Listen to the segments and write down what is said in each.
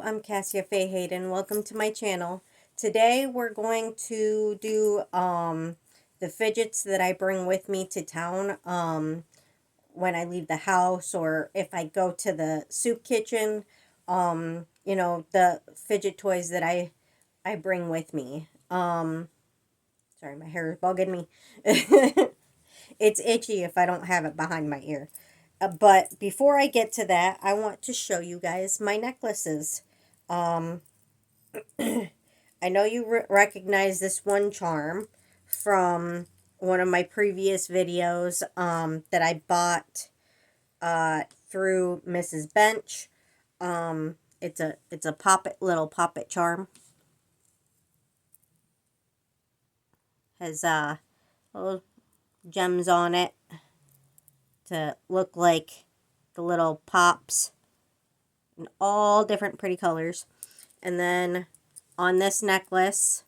I'm CASSIAFAEHAYDEN. Welcome to my channel. Today we're going to do the fidgets that I bring with me to town when I leave the house, or if I go to the soup kitchen. You know, the fidget toys that I bring with me. Sorry, my hair is bugging me. It's itchy if I don't have it behind my ear. But before I get to that, I want to show you guys my necklaces. Um, I know you recognize this one charm from one of my previous videos that I bought through Mrs. Bench. It's a little poppet charm. Has little gems on it to look like the little pops in all different pretty colors. And then on this necklace,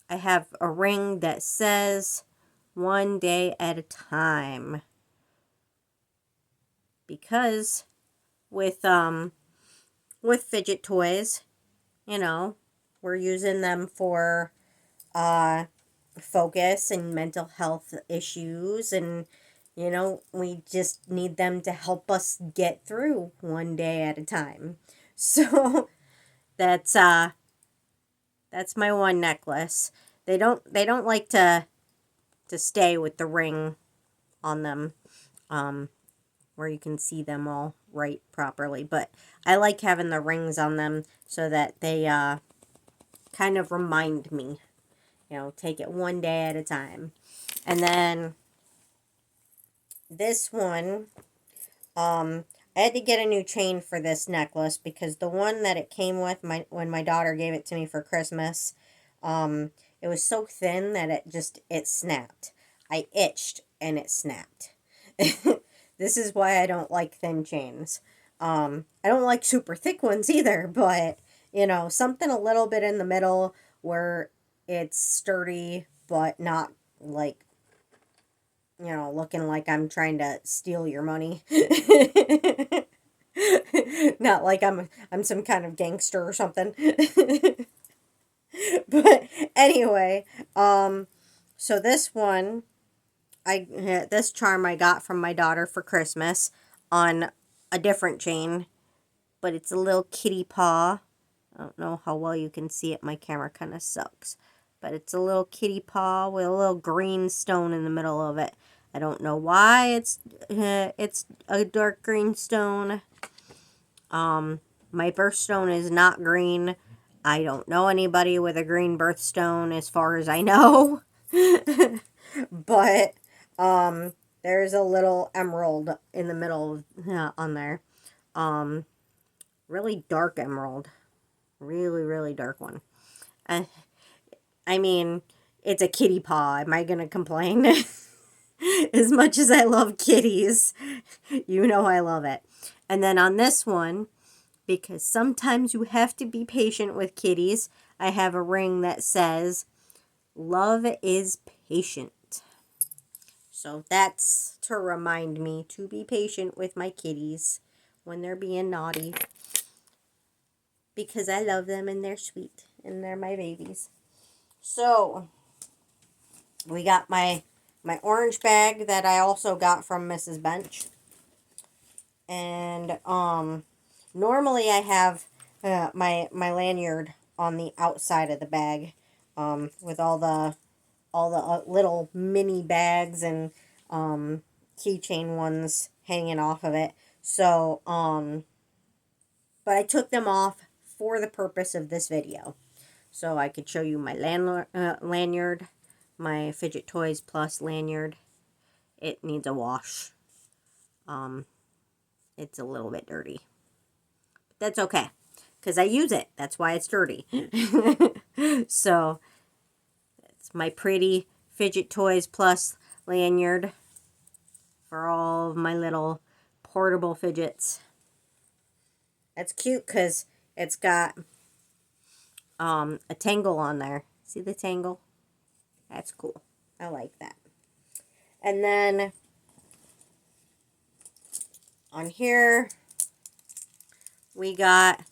I have a ring that says "one day at a time." Because with fidget toys, you know, we're using them for focus and mental health issues, and you know, we just need them to help us get through one day at a time. So that's my one necklace. They don't like to stay with the ring on them, where you can see them all right properly. But I like having the rings on them so that they kind of remind me, you know, take it one day at a time. And then this one, I had to get a new chain for this necklace because the one that it came with, when my daughter gave it to me for Christmas, it was so thin that it snapped. I itched and it snapped. This is why I don't like thin chains. I don't like super thick ones either, but you know, something a little bit in the middle where it's sturdy but not like, you know, looking like I'm trying to steal your money. Not like I'm some kind of gangster or something. But anyway, so this one, this charm I got from my daughter for Christmas on a different chain, but it's a little kitty paw. I don't know how well you can see it. My camera kind of sucks. But it's a little kitty paw with a little green stone in the middle of it. I don't know why it's a dark green stone. My birthstone is not green. I don't know anybody with a green birthstone as far as I know. But there's a little emerald in the middle on there. Really dark emerald. Really, really dark one. I mean, it's a kitty paw. Am I going to complain? As much as I love kitties, you know I love it. And then on this one, because sometimes you have to be patient with kitties, I have a ring that says, "Love is patient." So that's to remind me to be patient with my kitties when they're being naughty. Because I love them and they're sweet and they're my babies. So we got my orange bag that I also got from Mrs. Bench. And normally I have my lanyard on the outside of the bag, with all the little mini bags and keychain ones hanging off of it. So but I took them off for the purpose of this video, so I could show you my lanyard, my Fidget Toys Plus lanyard. It needs a wash. It's a little bit dirty. But that's okay, because I use it. That's why it's dirty. So, it's my pretty Fidget Toys Plus lanyard for all of my little portable fidgets. That's cute because it's got a tangle on there. See the tangle? That's cool. I like that. And then on here we got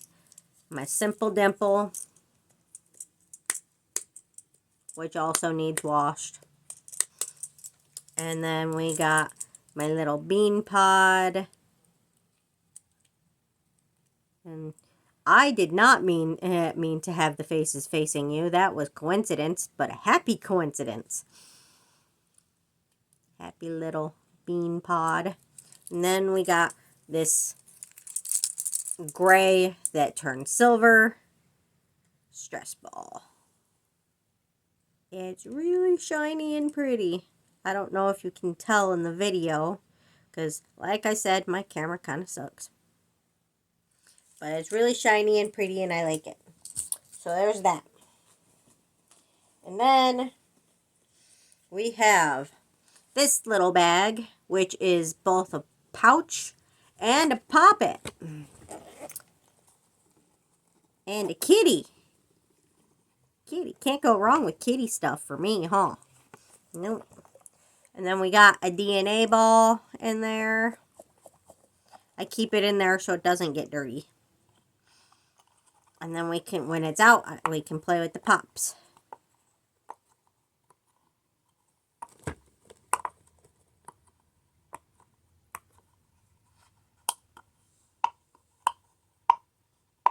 my Simple Dimple, which also needs washed. And then we got my little bean pod. And I did not mean to have the faces facing you. That was coincidence, but a happy coincidence. Happy little bean pod. And then we got this gray that turned silver stress ball. It's really shiny and pretty. I don't know if you can tell in the video, because like I said, my camera kind of sucks. But it's really shiny and pretty, and I like it. So there's that. And then we have this little bag, which is both a pouch and a poppet. And a kitty. Kitty. Can't go wrong with kitty stuff for me, huh? Nope. And then we got a DNA ball in there. I keep it in there so it doesn't get dirty. And then we can, when it's out, we can play with the pops.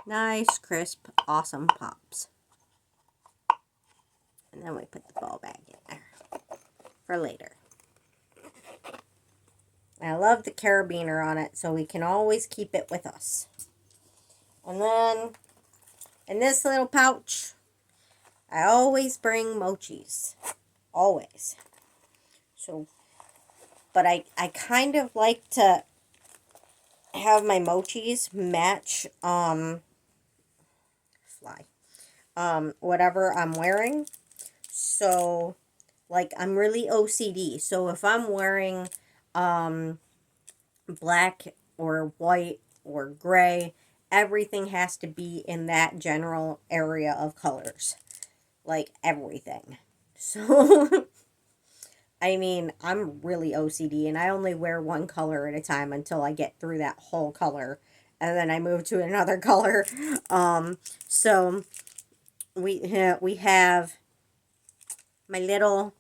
Nice, crisp, awesome pops. And then we put the ball bag in there for later. I love the carabiner on it, so we can always keep it with us. And then, in this little pouch, I always bring mochis. Always. So, but I kind of like to have my mochis match, whatever I'm wearing. So, like, I'm really OCD. So, if I'm wearing, black or white or gray, everything has to be in that general area of colors. Like, everything. So, I mean, I'm really OCD, and I only wear one color at a time until I get through that whole color. And then I move to another color. So, we have my little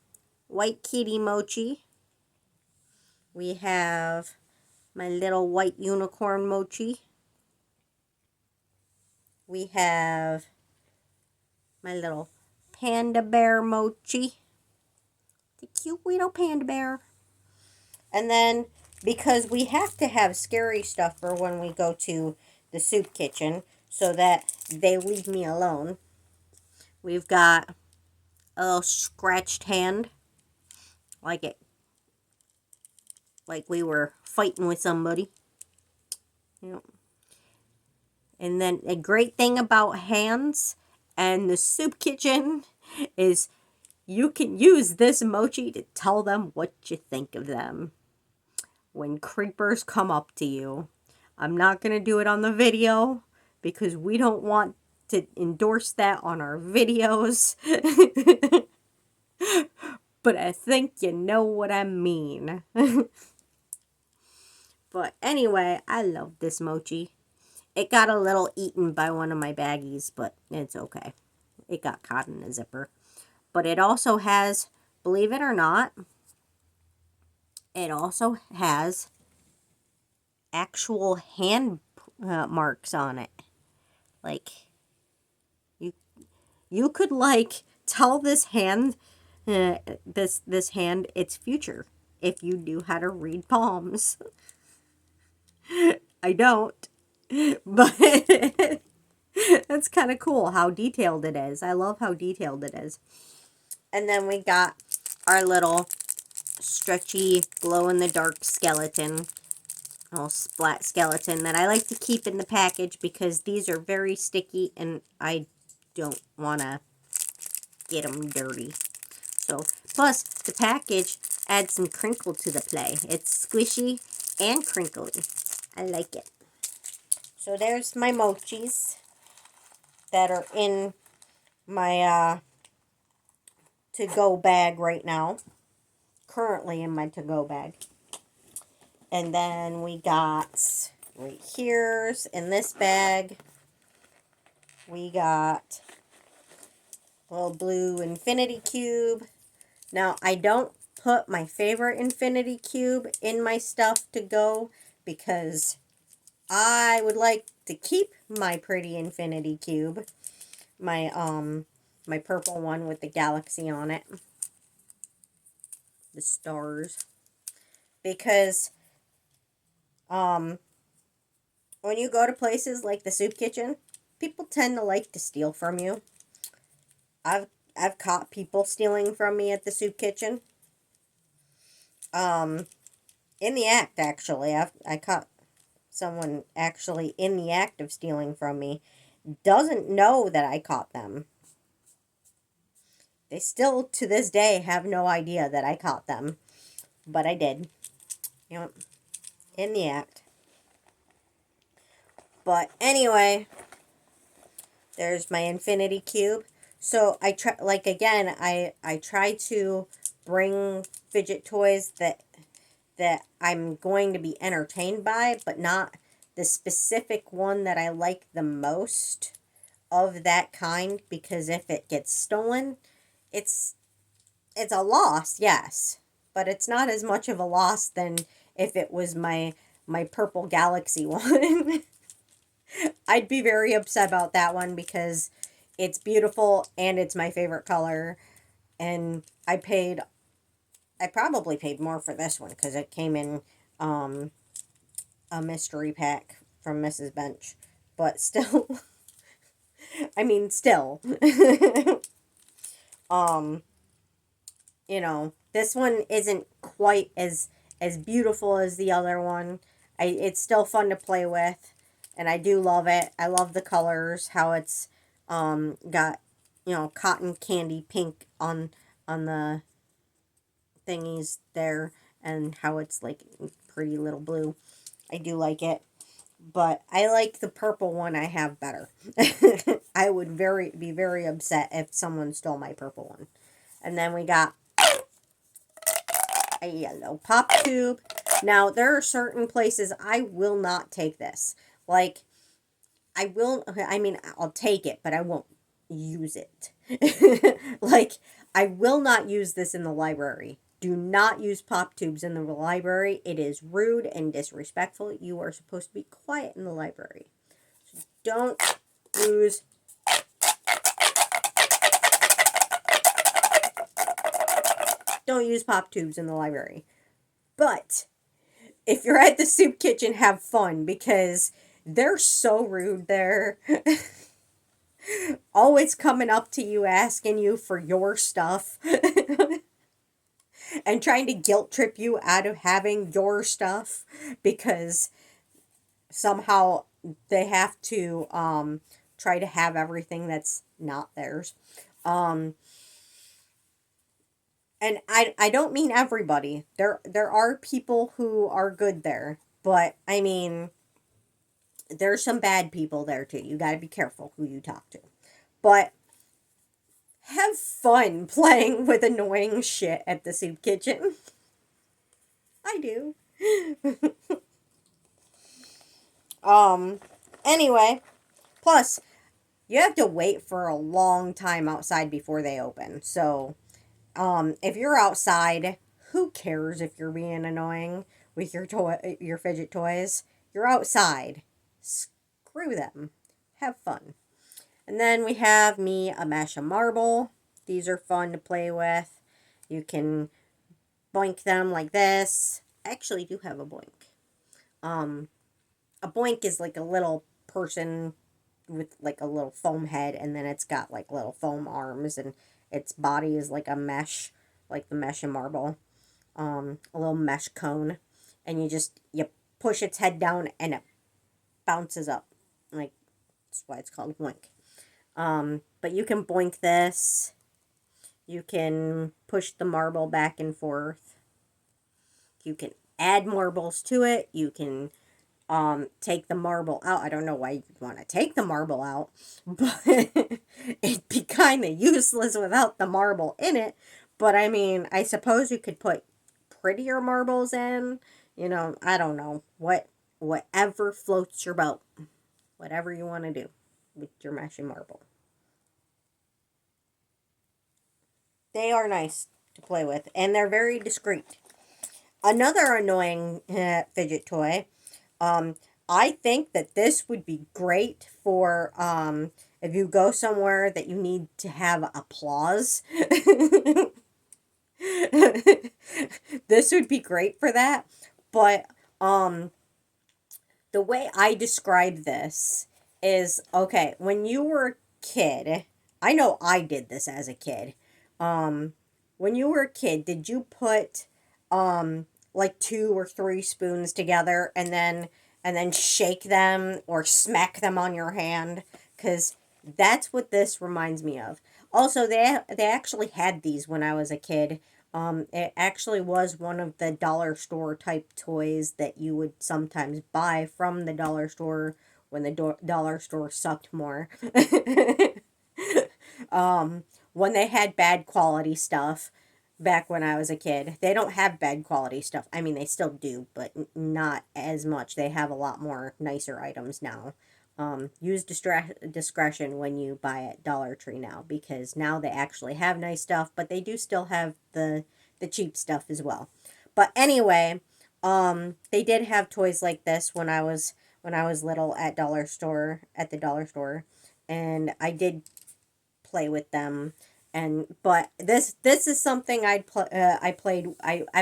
white kitty mochi. We have my little white unicorn mochi. We have my little panda bear mochi. The cute little panda bear. And then, because we have to have scary stuff for when we go to the soup kitchen, so that they leave me alone, we've got a little scratched hand. Like we were fighting with somebody. You know. And then a great thing about hands and the soup kitchen is you can use this emoji to tell them what you think of them when creepers come up to you. I'm not going to do it on the video because we don't want to endorse that on our videos. But I think you know what I mean. But anyway, I love this mochi. It got a little eaten by one of my baggies, but it's okay. It got caught in a zipper. But it also has, believe it or not, it also has actual hand marks on it. Like, you could, like, tell this hand, this hand its future if you knew how to read palms. I don't. But that's kind of cool how detailed it is. I love how detailed it is. And then we got our little stretchy glow-in-the-dark skeleton. Little splat skeleton that I like to keep in the package because these are very sticky and I don't want to get them dirty. So, plus the package adds some crinkle to the play. It's squishy and crinkly. I like it. So there's my mochis that are in my to-go bag right now. Currently in my to-go bag. And then we got right here in this bag we got a little blue infinity cube. Now, I don't put my favorite infinity cube in my stuff to go because I would like to keep my pretty infinity cube. My purple one with the galaxy on it. The stars. Because when you go to places like the soup kitchen, people tend to like to steal from you. I've caught people stealing from me at the soup kitchen. In the act, actually. I caught someone actually in the act of stealing from me. Doesn't know that I caught them. They still, to this day, have no idea that I caught them. But I did. You know, in the act. But anyway, there's my infinity cube. So I try, like again, I try to bring fidget toys that I'm going to be entertained by, but not the specific one that I like the most of that kind, because if it gets stolen, it's a loss, yes, but it's not as much of a loss than if it was my purple galaxy one. I'd be very upset about that one because it's beautiful and it's my favorite color, and I probably paid more for this one because it came in a mystery pack from Mrs. Bench, but still, I mean, still, you know, this one isn't quite as beautiful as the other one. It's still fun to play with, and I do love it. I love the colors, how it's got, you know, cotton candy pink on the thingies there, and how it's like pretty little blue. I do like it, but I like the purple one I have better. I would be very upset if someone stole my purple one. And then we got a yellow pop tube. Now, there are certain places I will not take this. Like, I'll take it, but I won't use it. Like, I will not use this in the library. Do not use pop tubes in the library. It is rude and disrespectful. You are supposed to be quiet in the library. So don't use pop tubes in the library. But if you're at the soup kitchen, have fun, because they're so rude there. Always coming up to you, asking you for your stuff. And trying to guilt trip you out of having your stuff, because somehow they have to try to have everything that's not theirs. And I don't mean everybody. There are people who are good there, but I mean, there's some bad people there too. You got to be careful who you talk to. But have fun playing with annoying shit at the soup kitchen. I do. Anyway, plus you have to wait for a long time outside before they open. So, if you're outside, who cares if you're being annoying with your fidget toys? You're outside. Screw them. Have fun. And then we have me a mesh of marble. These are fun to play with. You can boink them like this. I actually do have a boink. A boink is like a little person with like a little foam head, and then it's got like little foam arms, and its body is like a mesh, like the mesh in marble. A little mesh cone, and you push its head down and it bounces up. Like, that's why it's called boink. But you can boink this. You can push the marble back and forth. You can add marbles to it. You can take the marble out. I don't know why you'd want to take the marble out, but it'd be kind of useless without the marble in it. But I mean, I suppose you could put prettier marbles in. You know, I don't know. Whatever floats your boat. Whatever you want to do. with your meshing marble. They are nice to play with, and they're very discreet. Another annoying fidget toy. Um, I think that this would be great for if you go somewhere that you need to have applause. This would be great for that. But um, the way I describe this is okay, when you were a kid, I know I did this as a kid. Um, when you were a kid, did you put like 2 or 3 spoons together and then shake them or smack them on your hand? Cuz that's what this reminds me of. Also, they actually had these when I was a kid. It actually was one of the dollar store type toys that you would sometimes buy from the dollar store when the dollar store sucked more. When they had bad quality stuff back when I was a kid. They don't have bad quality stuff. I mean, they still do, but not as much. They have a lot more nicer items now. Use discretion when you buy at Dollar Tree now, because now they actually have nice stuff, but they do still have the cheap stuff as well. But anyway, they did have toys like this when I was little at the dollar store, and I did play with them. And but this is something I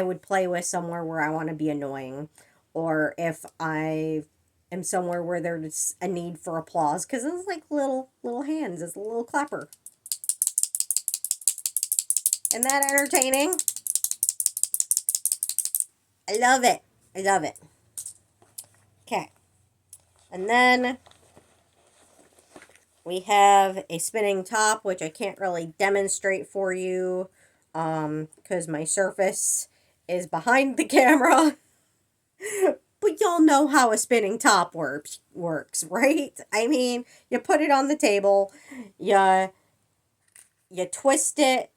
would play with somewhere where I want to be annoying, or if I am somewhere where there's a need for applause, because it's like little hands. It's a little clapper. Isn't that entertaining? I love it. I love it. Okay. And then we have a spinning top, which I can't really demonstrate for you because my surface is behind the camera. But y'all know how a spinning top works, right? I mean, you put it on the table, you twist it,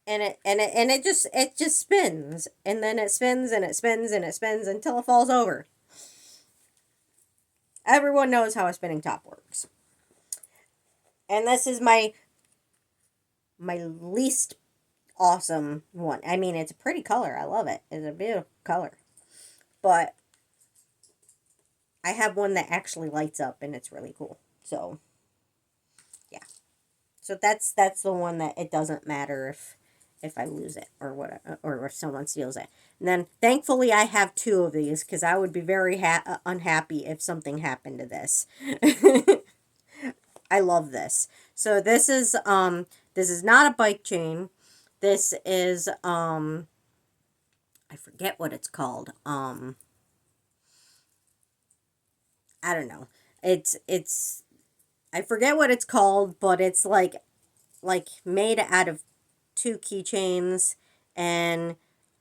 and it just spins, and then it spins and it spins and it spins until it falls over. Everyone knows how a spinning top works. And this is my least awesome one. I mean, it's a pretty color. I love it. It's a beautiful color. But I have one that actually lights up, and it's really cool. So, yeah. So that's the one that it doesn't matter if I lose it or what, or if someone steals it. And then thankfully I have 2 of these, because I would be very unhappy if something happened to this. I love this. So this is not a bike chain. This is I forget what it's called. I don't know. It's I forget what it's called, but it's like made out of 2 keychains, and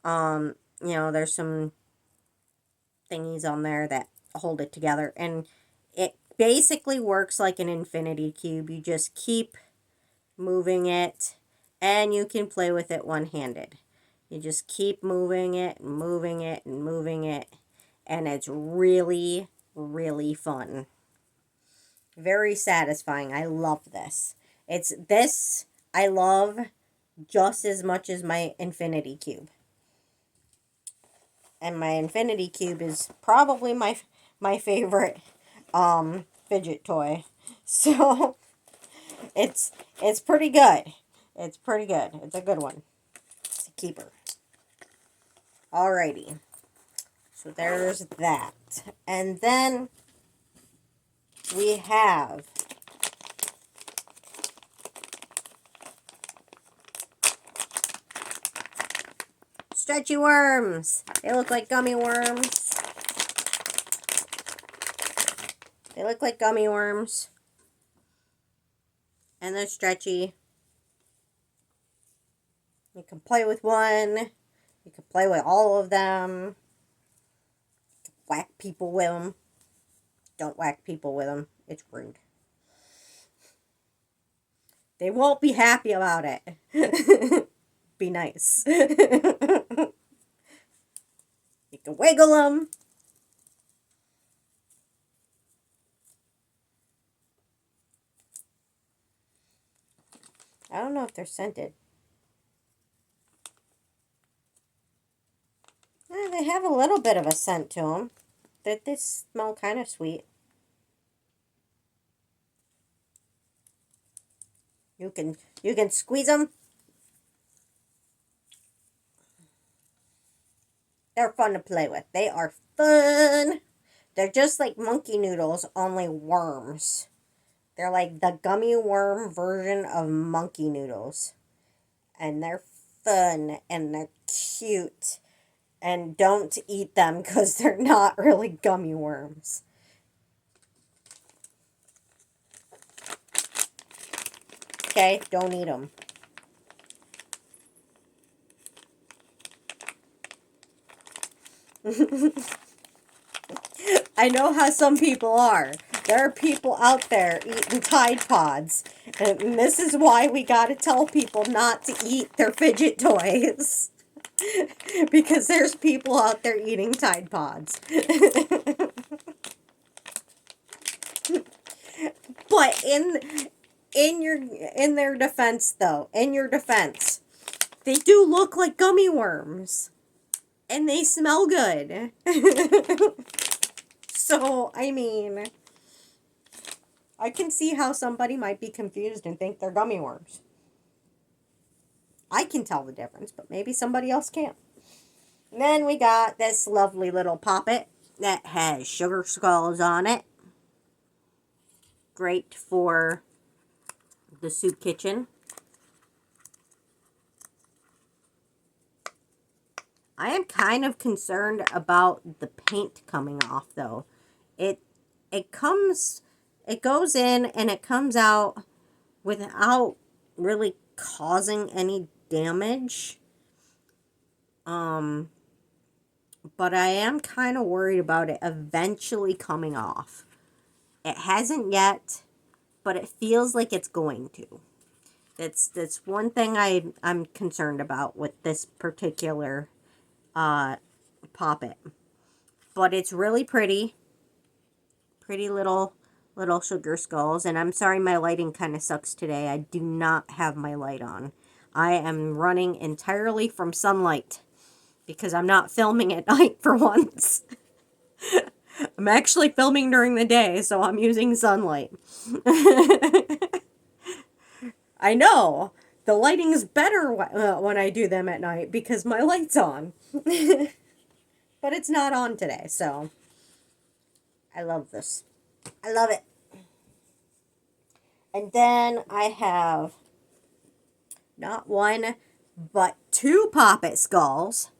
you know, there's some thingies on there that hold it together, and it basically works like an infinity cube. You just keep moving it, and you can play with it one-handed. You just keep moving it and moving it and moving it, and it's really, really fun. Very satisfying. I love this. It's this I love just as much as my infinity cube. And my infinity cube is probably my favorite fidget toy. So it's pretty good. It's pretty good. It's a good one. It's a keeper. Alrighty. So there's that. And then we have stretchy worms. They look like gummy worms. They look like gummy worms. And they're stretchy. You can play with one. You can play with all of them. You can whack people with them. Don't whack people with them. It's rude. They won't be happy about it. Be nice. You can wiggle them. don't know if they're scented. They have a little bit of a scent to them. They smell kind of sweet. You can squeeze them. They're fun to play with. They are fun. They're just like monkey noodles, only worms. They're like the gummy worm version of monkey noodles. And they're fun and they're cute. And don't eat them because they're not really gummy worms. Okay, don't eat them. I know how some people are. There are people out there eating Tide Pods. And this is why we gotta tell people not to eat their fidget toys. Because there's people out there eating Tide Pods. But in their defense though, they do look like gummy worms. And they smell good. So, I mean, I can see how somebody might be confused and think they're gummy worms. I can tell the difference, but maybe somebody else can't. And then we got this lovely little poppet that has sugar skulls on it. Great for the soup kitchen. I am kind of concerned about the paint coming off though. It goes in and it comes out without really causing any damage. But I am kind of worried about it eventually coming off. It hasn't yet, but it feels like it's going to. That's one thing I'm concerned about with this particular poppet. But it's really pretty. Pretty little sugar skulls. And I'm sorry my lighting kind of sucks today. I do not have my light on. I am running entirely from sunlight because I'm not filming at night for once. I'm actually filming during the day, so I'm using sunlight. I know. The lighting is better when I do them at night because my light's on. But it's not on today, so I love this. I love it. And then I have not one, but two poppet skulls.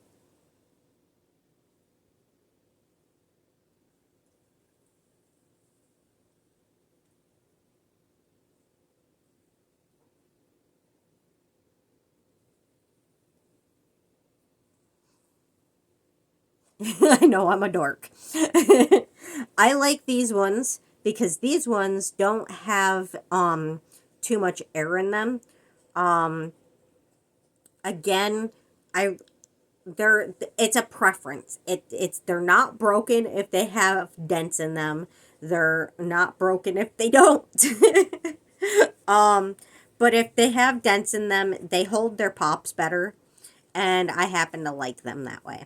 I know, I'm a dork. I like these ones because these ones don't have too much air in them. Again, it's a preference. They're not broken if they have dents in them. They're not broken if they don't. But if they have dents in them, they hold their pops better, and I happen to like them that way.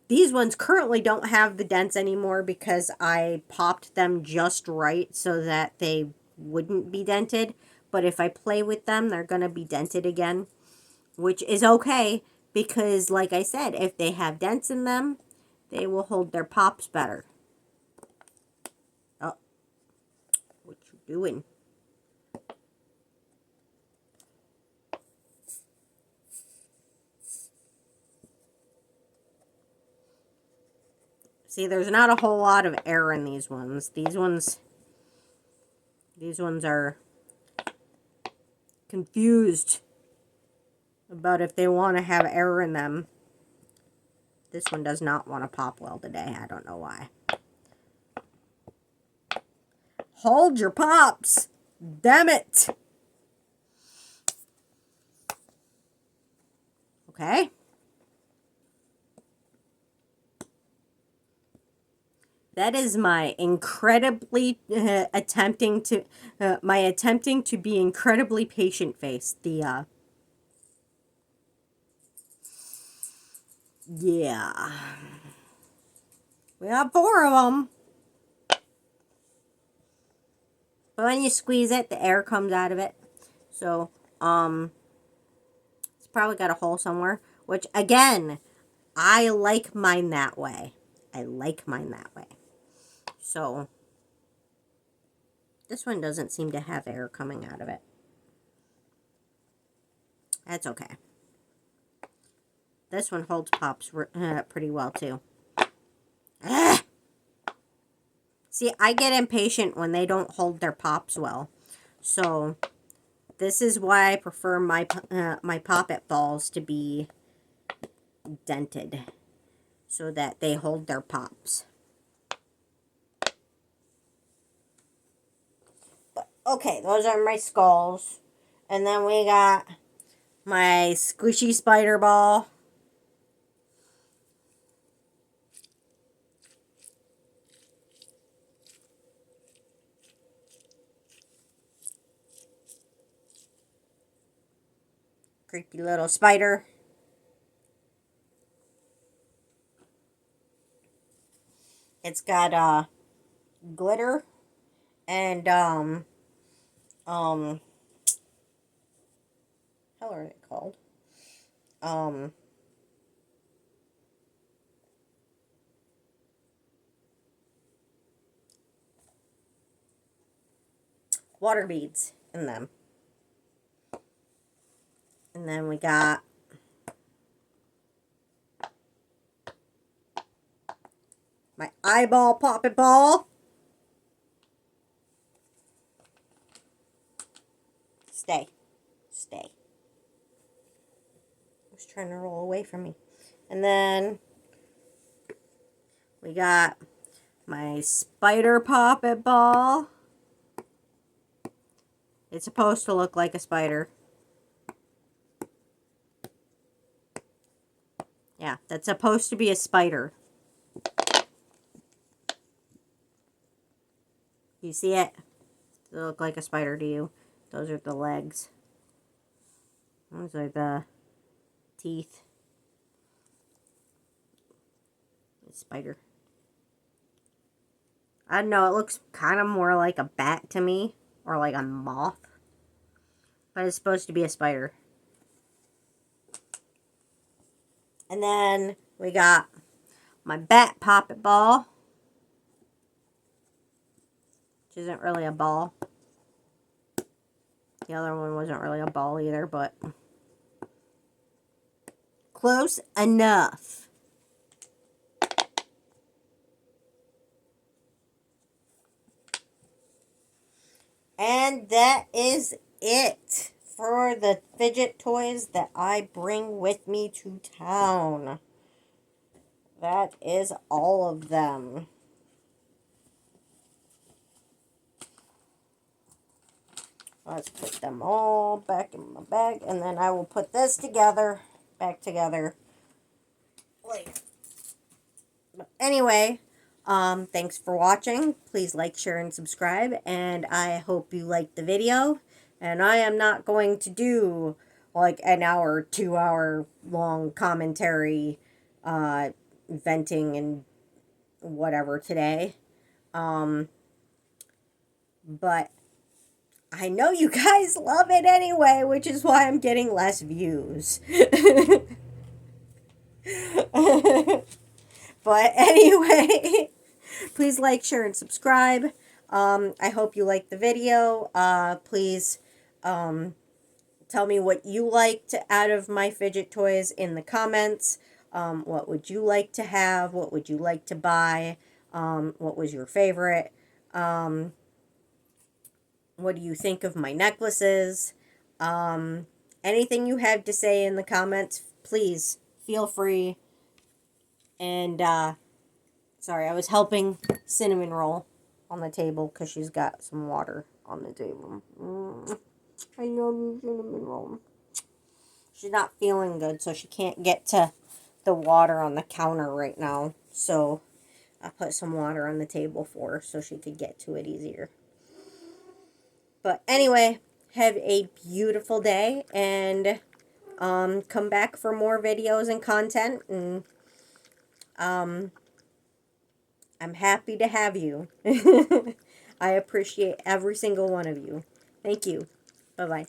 These ones currently don't have the dents anymore because I popped them just right so that they wouldn't be dented. But if I play with them, they're going to be dented again, which is okay because, like I said, if they have dents in them, they will hold their pops better. Oh, what you doing? See, there's not a whole lot of air in these ones. These ones are confused about if they want to have air in them. This one does not want to pop well today. I don't know why. Hold your pops! Damn it! Okay. That is my attempting to be incredibly patient face. Yeah. We got 4 of them. But when you squeeze it, the air comes out of it. So, it's probably got a hole somewhere. Which, again, I like mine that way. So, this one doesn't seem to have air coming out of it. That's okay. This one holds pops pretty well, too. Ah! See, I get impatient when they don't hold their pops well. So, this is why I prefer my my Pop-It balls to be dented, so that they hold their pops. But, okay, those are my skulls. And then we got my squishy spider ball. Creepy little spider. It's got glitter and how are they called? Water beads in them. And then we got my eyeball Pop-It ball. Stay. I was trying to roll away from me. And then we got my spider Pop-It ball. It's supposed to look like a spider. Yeah, that's supposed to be a spider. You see it? Does it look like a spider to you? Those are the legs. Those are the teeth. Spider. I don't know, it looks kind of more like a bat to me, or like a moth. But it's supposed to be a spider. And then we got my bat Pop-It ball, which isn't really a ball. The other one wasn't really a ball either, but close enough. And that is it for the fidget toys that I bring with me to town. That is all of them. Let's put them all back in my bag, and then I will put this back together later. But anyway, thanks for watching. Please like, share, and subscribe, and I hope you liked the video. And I am not going to do like an hour, 2-hour long commentary, venting and whatever today. But I know you guys love it anyway, which is why I'm getting less views. But anyway, please like, share, and subscribe. I hope you liked the video. Please tell me what you liked out of my fidget toys in the comments. What would you like to have? What would you like to buy? What was your favorite? What do you think of my necklaces? Anything you have to say in the comments, please feel free. And, sorry, I was helping Cinnamon Roll on the table because she's got some water on the table. I love you, Cinnamon Roll. She's not feeling good, so she can't get to the water on the counter right now. So, I put some water on the table for her so she could get to it easier. But anyway, have a beautiful day, and come back for more videos and content, and I'm happy to have you. I appreciate every single one of you. Thank you. Bye-bye.